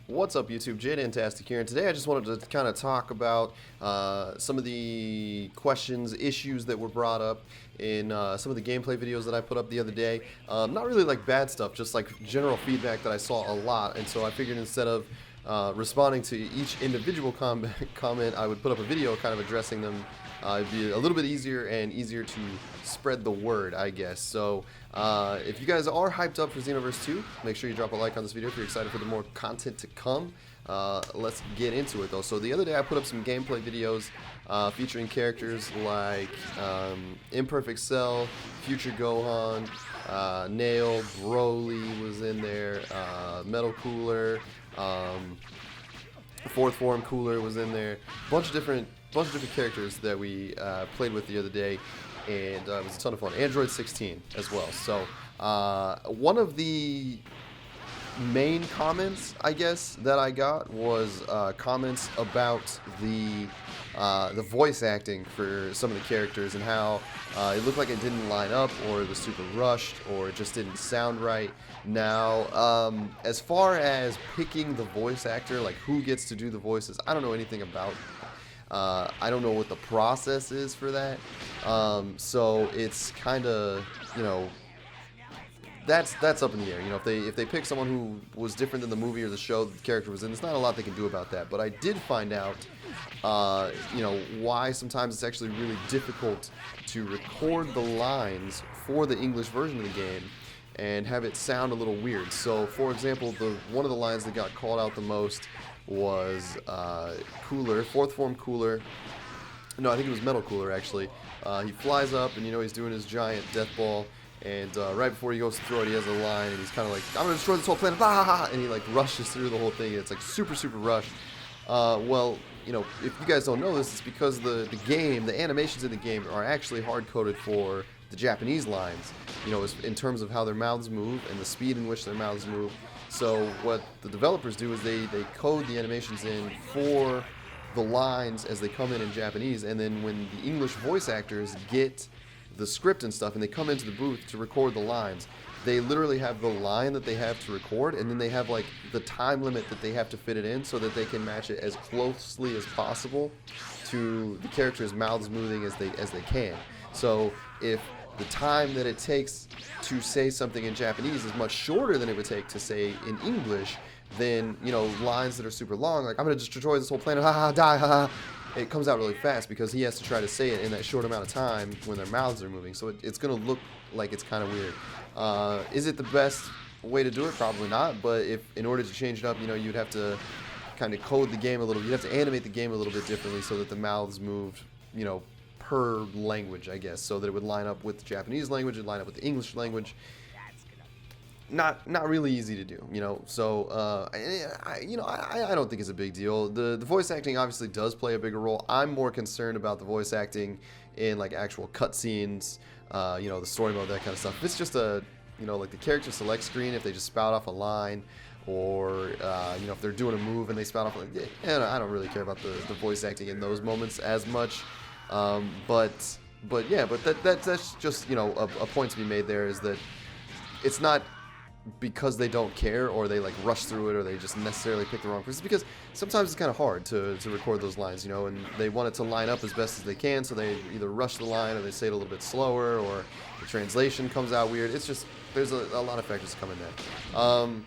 What's up, YouTube? jDantastic here, and today I just wanted to kind of talk about some of the questions, issues that were brought up in some of the gameplay videos that I put up the other day. Not really like bad stuff, just like general feedback that I saw a lot, and so I figured instead of responding to each individual comment, I would put up a video kind of addressing them. It'd be a little bit easier and easier to spread the word, I guess. So if you guys are hyped up for Xenoverse 2, make sure you drop a like on this video if you're excited for the more content to come. Let's get into it though. So the other day I put up some gameplay videos featuring characters like Imperfect Cell, Future Gohan, Nail, Broly was in there, Metal Cooler, Fourth Form Cooler was in there, bunch of different characters that we played with the other day, and it was a ton of fun. Android 16 as well. So one of the main comments, I guess, that I got was comments about the voice acting for some of the characters and how it looked like it didn't line up, or it was super rushed, or it just didn't sound right. Now, as far as picking the voice actor, like who gets to do the voices, I don't know anything about. I don't know what the process is for that. So it's kind of, you know, that's up in the air. You know, if they pick someone who was different than the movie or the show that the character was in, there's not a lot they can do about that. But I did find out, you know, why sometimes it's actually really difficult to record the lines for the English version of the game and have it sound a little weird. So, for example, one of the lines that got called out the most was Cooler, Fourth Form Cooler. No, I think it was Metal Cooler, actually. He flies up, and you know he's doing his giant death ball, and right before he goes to throw it, he has a line, and he's kind of like, I'm going to destroy this whole planet, ah! And he like rushes through the whole thing, and it's like super rushed. Well, you know, if you guys don't know this, it's because the game, the animations in the game are actually hard-coded for the Japanese lines, you know, in terms of how their mouths move and the speed in which their mouths move. So what the developers do is they code the animations in for the lines as they come in Japanese, and then when the English voice actors get the script and stuff and they come into the booth to record the lines, they literally have the line that they have to record, and then they have like the time limit that they have to fit it in so that they can match it as closely as possible to the characters' mouths moving as they can. So if the time that it takes to say something in Japanese is much shorter than it would take to say in English, then, you know, lines that are super long, like, I'm going to just destroy this whole planet, ha ha, die, ha ha, it comes out really fast because he has to try to say it in that short amount of time when their mouths are moving. So it's going to look like it's kind of weird. Is it the best way to do it? Probably not, but if in order to change it up, you know, you'd have to kind of code the game a little, you'd have to animate the game a little bit differently so that the mouths moved, you know, per language, I guess, so that it would line up with the Japanese language and line up with the English language. Not really easy to do, you know. So I don't think it's a big deal. The voice acting obviously does play a bigger role. I'm more concerned about the voice acting in like actual cutscenes, you know, the story mode, that kind of stuff. If it's just a, you know, like the character select screen, if they just spout off a line, or you know, if they're doing a move and they spout off, I don't really care about the voice acting in those moments as much. But that's just, you know, a point to be made there, is that it's not because they don't care or they like rush through it or they just necessarily pick the wrong person. It's because sometimes it's kind of hard to record those lines, you know, and they want it to line up as best as they can, so they either rush the line or they say it a little bit slower, or the translation comes out weird. It's just, there's a lot of factors to come in there.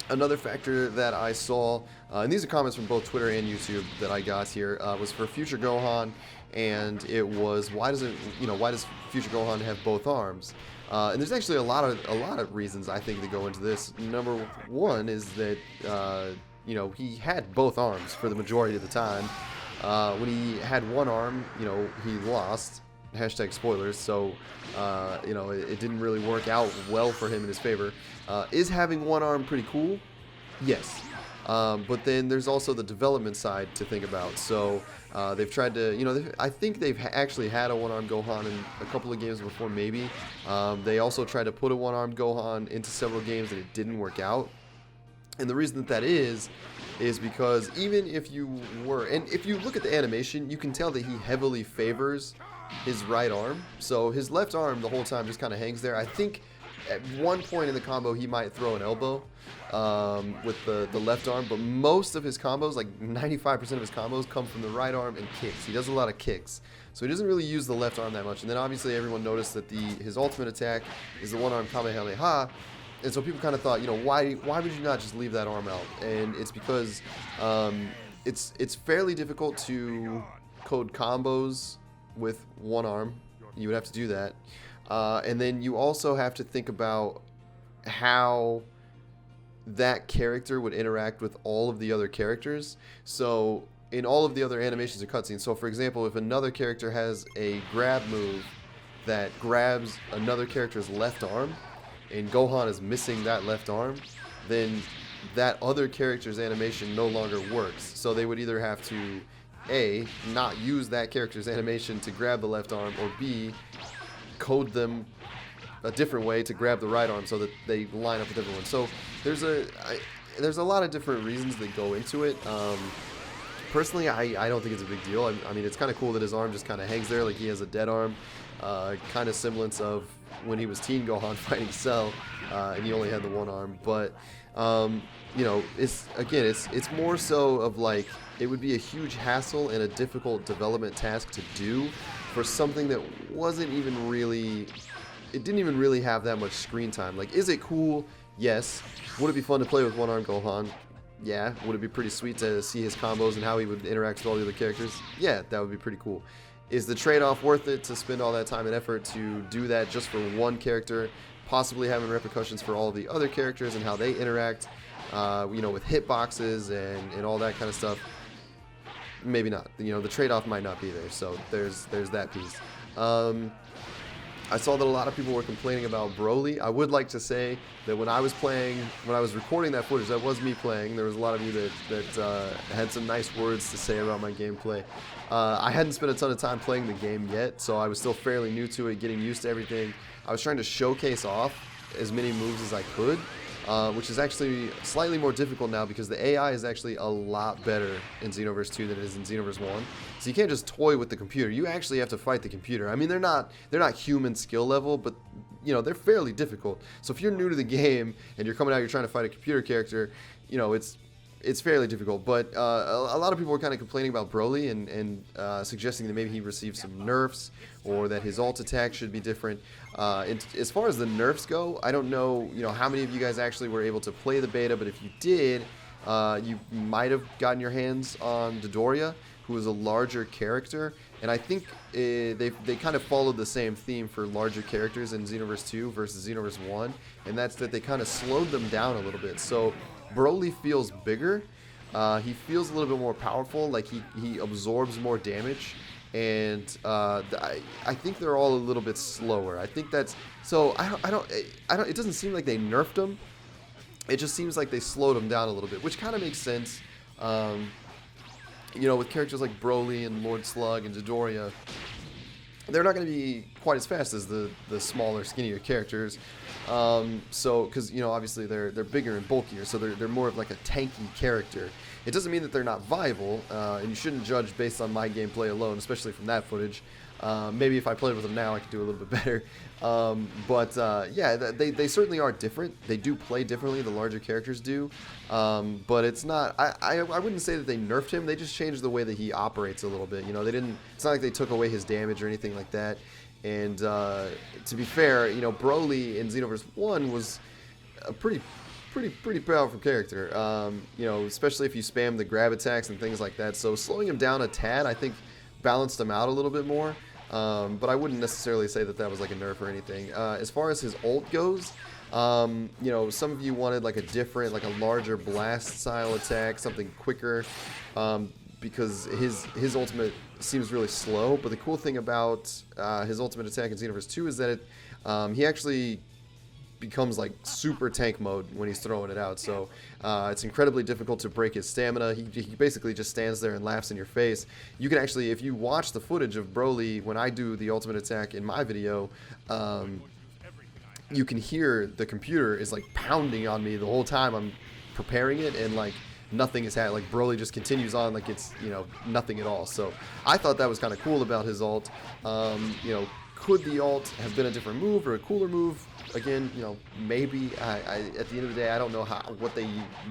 Another factor that I saw, and these are comments from both Twitter and YouTube that I got here, was for Future Gohan, and it was, why does Future Gohan have both arms? And there's actually a lot of reasons, I think, that go into this. Number one is that you know, he had both arms for the majority of the time. When he had one arm, you know, he lost. Hashtag spoilers. So you know, it didn't really work out well for him in his favor. Is having one arm pretty cool? Yes. But then there's also the development side to think about. So they've tried to, you know, I think they've actually had a one-armed Gohan in a couple of games before, maybe. They also tried to put a one-armed Gohan into several games and it didn't work out. And the reason that is because even if you were, and if you look at the animation, you can tell that he heavily favors his right arm. So his left arm the whole time just kind of hangs there. I think at one point in the combo, he might throw an elbow with the left arm, but most of his combos, like 95% of his combos, come from the right arm and kicks. He does a lot of kicks. So he doesn't really use the left arm that much. And then obviously everyone noticed that his ultimate attack is the one-arm Kamehameha. And so people kind of thought, why would you not just leave that arm out? And it's because it's fairly difficult to code combos with one arm. You would have to do that. And then you also have to think about how that character would interact with all of the other characters. So in all of the other animations or cutscenes, so for example, if another character has a grab move that grabs another character's left arm, and Gohan is missing that left arm, then that other character's animation no longer works. So they would either have to A, not use that character's animation to grab the left arm, or B, code them a different way to grab the right arm so that they line up with everyone. So there's a lot of different reasons that go into it. Personally, I don't think it's a big deal. I mean, it's kind of cool that his arm just kind of hangs there like he has a dead arm. Kind of semblance of when he was Teen Gohan fighting Cell, and he only had the one arm. But it's more so of like, it would be a huge hassle and a difficult development task to do for something that wasn't even really, it didn't even really have that much screen time. Like, is it cool? Yes. Would it be fun to play with one-arm Gohan? Yeah. Would it be pretty sweet to see his combos and how he would interact with all the other characters? Yeah, that would be pretty cool. Is the trade-off worth it to spend all that time and effort to do that just for one character, possibly having repercussions for all the other characters and how they interact, with hitboxes and all that kind of stuff? Maybe not. The trade-off might not be there. So there's that piece. I saw that a lot of people were complaining about Broly. I would like to say that when I was recording that footage, that was me playing. There was a lot of you that had some nice words to say about my gameplay. I hadn't spent a ton of time playing the game yet, so I was still fairly new to it, getting used to everything. I was trying to showcase off as many moves as I could, which is actually slightly more difficult now because the AI is actually a lot better in Xenoverse 2 than it is in Xenoverse 1. So you can't just toy with the computer. You actually have to fight the computer. I mean, they're not human skill level, but they're fairly difficult. So if you're new to the game and you're coming out, you're trying to fight a computer character, it's fairly difficult. But a lot of people were kind of complaining about Broly and suggesting that maybe he received some nerfs or that his ult attack should be different. As far as the nerfs go, I don't know, how many of you guys actually were able to play the beta, but if you did, you might have gotten your hands on Dodoria, who is a larger character, and I think they kind of followed the same theme for larger characters in Xenoverse 2 versus Xenoverse 1, and that's that they kind of slowed them down a little bit. So Broly feels bigger, he feels a little bit more powerful, like he absorbs more damage, and I think they're all a little bit slower. I think that's so. I don't. It doesn't seem like they nerfed them. It just seems like they slowed them down a little bit, which kind of makes sense. With characters like Broly and Lord Slug and Dodoria, they're not going to be quite as fast as the smaller, skinnier characters. Because obviously they're bigger and bulkier, so they're more of like a tanky character. It doesn't mean that they're not viable, and you shouldn't judge based on my gameplay alone, especially from that footage. Maybe if I played with them now, I could do a little bit better. They certainly are different. They do play differently. The larger characters do. But it's not. I wouldn't say that they nerfed him. They just changed the way that he operates a little bit. They didn't. It's not like they took away his damage or anything like that. And to be fair, Broly in Xenoverse 1 was a pretty powerful character. Especially if you spam the grab attacks and things like that. So slowing him down a tad, I think, balanced him out a little bit more. But I wouldn't necessarily say that was like a nerf or anything. As far as his ult goes, some of you wanted like a different, like a larger blast style attack, something quicker, because his ultimate seems really slow. But the cool thing about his ultimate attack in Xenoverse 2 is that he actually becomes like super tank mode when he's throwing it out. So it's incredibly difficult to break his stamina. He basically just stands there and laughs in your face. You can actually, if you watch the footage of Broly when I do the ultimate attack in my video, you can hear the computer is like pounding on me the whole time I'm preparing it, and like nothing is happening. Like Broly just continues on like it's nothing at all. So I thought that was kind of cool about his ult. could the alt have been a different move or a cooler move? Again, you know, maybe. At the end of the day, I don't know what they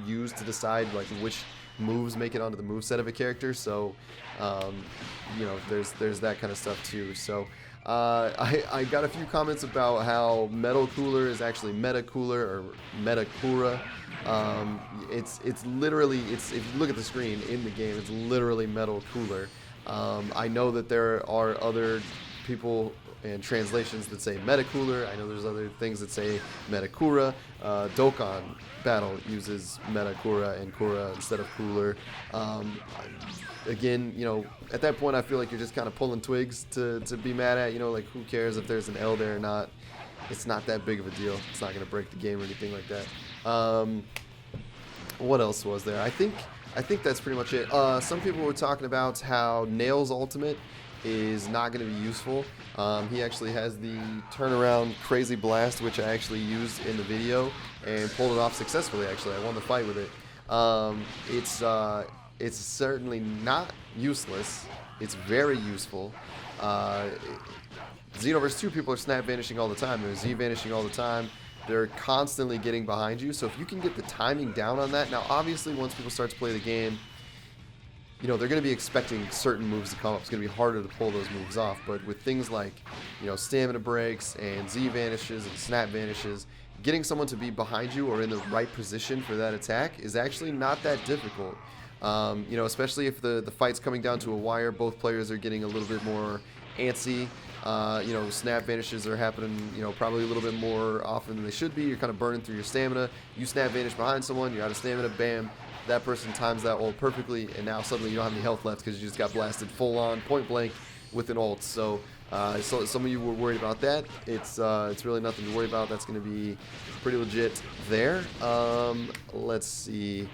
use to decide like which moves make it onto the moveset of a character. So, you know, there's that kind of stuff too. So, I got a few comments about how Metal Cooler is actually Meta Cooler or Meta Kura. It's literally, if you look at the screen in the game, it's literally Metal Cooler. I know that there are other people and translations that say Meta Cooler. I know there's other things that say Meta Kura. Dokkan Battle uses Meta Kura and Kura instead of Cooler. Again, you know, at that point I feel like you're just kind of pulling twigs to be mad at. You know, like who cares if there's an L there or not? It's not that big of a deal. It's not going to break the game or anything like that. What else was there? I think that's pretty much it. Some people were talking about how Nail's ultimate is not going to be useful. He actually has the turnaround crazy blast, which I actually used in the video and pulled it off successfully. Actually, I won the fight with it. It's certainly not useless. It's very useful. Xenoverse 2 people are snap vanishing all the time. They're Z vanishing all the time. They're constantly getting behind you. So if you can get the timing down on that, now obviously once people start to play the game, you know, they're going to be expecting certain moves to come up. It's going to be harder to pull those moves off. But with things like, you know, stamina breaks and Z vanishes and snap vanishes, getting someone to be behind you or in the right position for that attack is actually not that difficult. You know, especially if the fight's coming down to a wire, both players are getting a little bit more antsy. You know, snap vanishes are happening, you know, probably a little bit more often than they should be. You're kind of burning through your stamina. You snap vanish behind someone, you're out of stamina, bam. That person times that ult perfectly, and now suddenly you don't have any health left because you just got blasted full on, point blank, with an ult. So, so some of you were worried about that. It's really nothing to worry about. That's going to be pretty legit there. Let's see.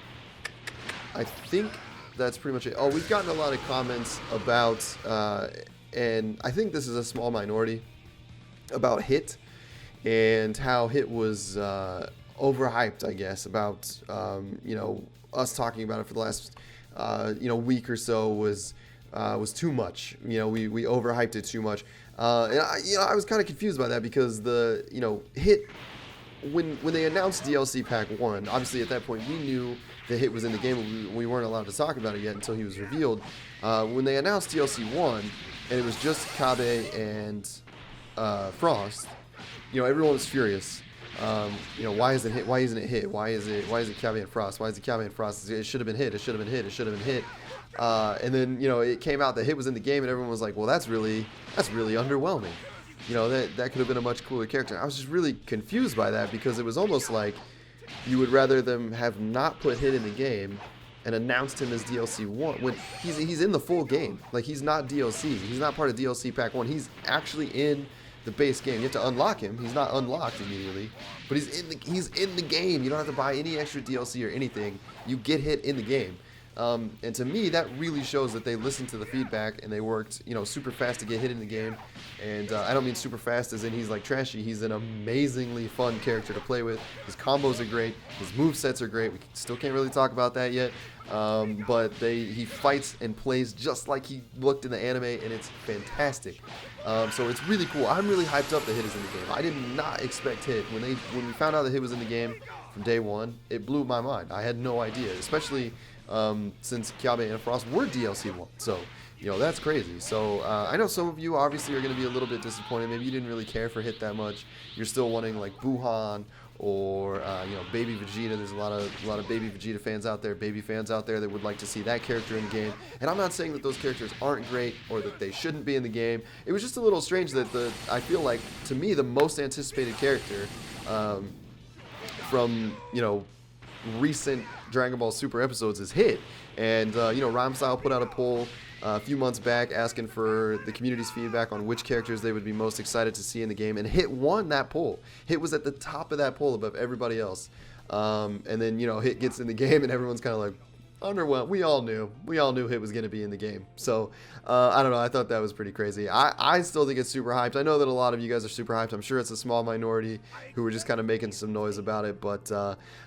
I think that's pretty much it. Oh, we've gotten a lot of comments about, and I think this is a small minority, about Hit and how Hit was overhyped, I guess, about, you know, us talking about it for the last, you know, week or so was too much. You know, we overhyped it too much. And I was kind of confused by that because you know, Hit, when they announced DLC Pack 1, obviously at that point we knew the Hit was in the game. We weren't allowed to talk about it yet until he was revealed. When they announced DLC 1, and it was just Kabe and Frost, you know, everyone was furious. You know, why isn't it Hit? Why is it Kabe and Frost? Why is it Kabe and Frost? It should have been Hit. It should have been Hit. It should have been Hit. And then, you know, it came out that Hit was in the game, and everyone was like, well, that's really underwhelming. You know, that could have been a much cooler character. I was just really confused by that because it was almost like you would rather them have not put Hit in the game and announced him as DLC 1 when he's in the full game. Like, he's not DLC. He's not part of DLC Pack 1. He's actually in the base game. You have to unlock him. He's not unlocked immediately, but he's in the game. You don't have to buy any extra DLC or anything. You get Hit in the game. And to me, that really shows that they listened to the feedback and they worked, you know, super fast to get Hit in the game. And I don't mean super fast as in he's like trashy. He's an amazingly fun character to play with. His combos are great. His movesets are great. We still can't really talk about that yet. But he fights and plays just like he looked in the anime, and it's fantastic. So it's really cool. I'm really hyped up that Hit is in the game. I did not expect Hit. When we found out that Hit was in the game from day one, it blew my mind. I had no idea, especially since Kabe and Frost were DLC 1. So, you know, that's crazy. So I know some of you obviously are going to be a little bit disappointed. Maybe you didn't really care for Hit that much. You're still wanting like Gohan or you know, Baby Vegeta. There's a lot of Baby Vegeta fans out there, baby fans out there that would like to see that character in the game. And I'm not saying that those characters aren't great or that they shouldn't be in the game. It was just a little strange that I feel like, to me, the most anticipated character from, you know, recent Dragon Ball Super episodes is Hit. And you know, Rhyme Style put out a poll a few months back asking for the community's feedback on which characters they would be most excited to see in the game, and Hit won that poll. Hit was at the top of that poll above everybody else. And then, you know, Hit gets in the game and everyone's kind of like, underwhelmed. We all knew Hit was going to be in the game. So I don't know, I thought that was pretty crazy. I still think it's super hyped. I know that a lot of you guys are super hyped. I'm sure it's a small minority who were just kind of making some noise about it, but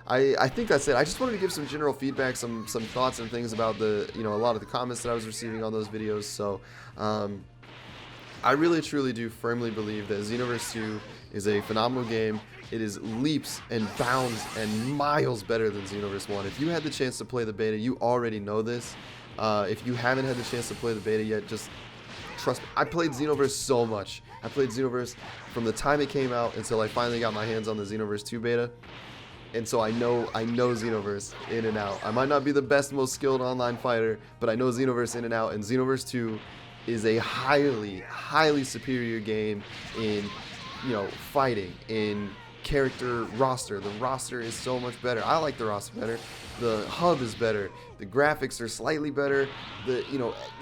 I think that's it. I just wanted to give some general feedback, some thoughts and things about a lot of the comments that I was receiving on those videos. So I really truly do firmly believe that Xenoverse 2 is a phenomenal game. It is leaps and bounds and miles better than Xenoverse 1. If you had the chance to play the beta, you already know this. If you haven't had the chance to play the beta yet, just trust me. I played Xenoverse so much. I played Xenoverse from the time it came out until I finally got my hands on the Xenoverse 2 beta. And so I know Xenoverse in and out. I might not be the best, most skilled online fighter, but I know Xenoverse in and out. And Xenoverse 2 is a highly superior game in, fighting, in character roster. The roster is so much better. I like the roster better. The hub is better. The graphics are slightly better.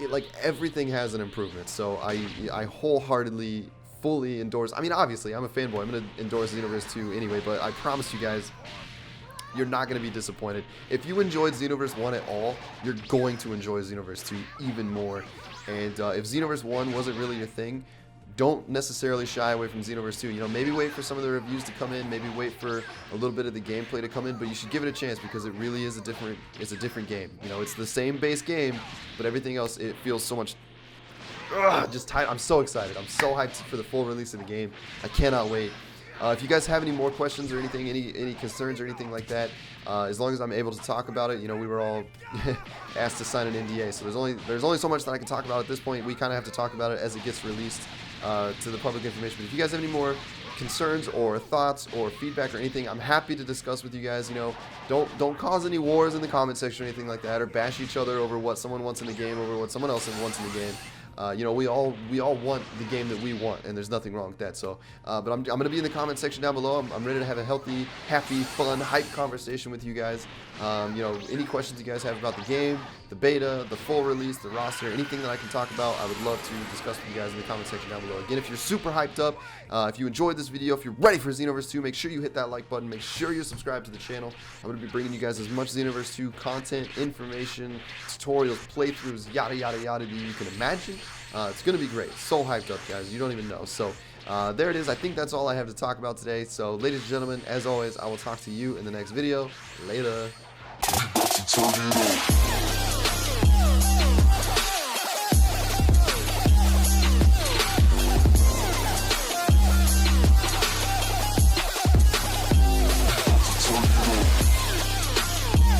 Like everything has an improvement. So I wholeheartedly, fully endorse. I mean, obviously, I'm a fanboy. I'm gonna endorse Xenoverse 2 anyway. But I promise you guys, you're not going to be disappointed. If you enjoyed Xenoverse 1 at all, you're going to enjoy Xenoverse 2 even more. And if Xenoverse 1 wasn't really your thing, don't necessarily shy away from Xenoverse 2. Maybe wait for some of the reviews to come in, maybe wait for a little bit of the gameplay to come in, but you should give it a chance because it really is a different game. It's the same base game, but everything else, it feels so much just tight. I'm so excited. I'm so hyped for the full release of the game. I cannot wait. If you guys have any more questions or anything, any concerns or anything like that, as long as I'm able to talk about it, we were all asked to sign an NDA, so there's only so much that I can talk about at this point. We kind of have to talk about it as it gets released to the public information. But if you guys have any more concerns or thoughts or feedback or anything, I'm happy to discuss with you guys. Don't cause any wars in the comment section or anything like that, or bash each other over what someone wants in the game over what someone else wants in the game. We all want the game that we want, and there's nothing wrong with that. So, but I'm going to be in the comment section down below. I'm ready to have a healthy, happy, fun, hype conversation with you guys. Any questions you guys have about the game, the beta, the full release, the roster, anything that I can talk about, I would love to discuss with you guys in the comment section down below. Again, if you're super hyped up, if you enjoyed this video, if you're ready for Xenoverse 2, make sure you hit that like button. Make sure you're subscribed to the channel. I'm going to be bringing you guys as much Xenoverse 2 content, information, tutorials, playthroughs, yada, yada, yada that you can imagine. It's going to be great. So hyped up, guys. You don't even know. So there it is. I think that's all I have to talk about today. So, ladies and gentlemen, as always, I will talk to you in the next video. Later.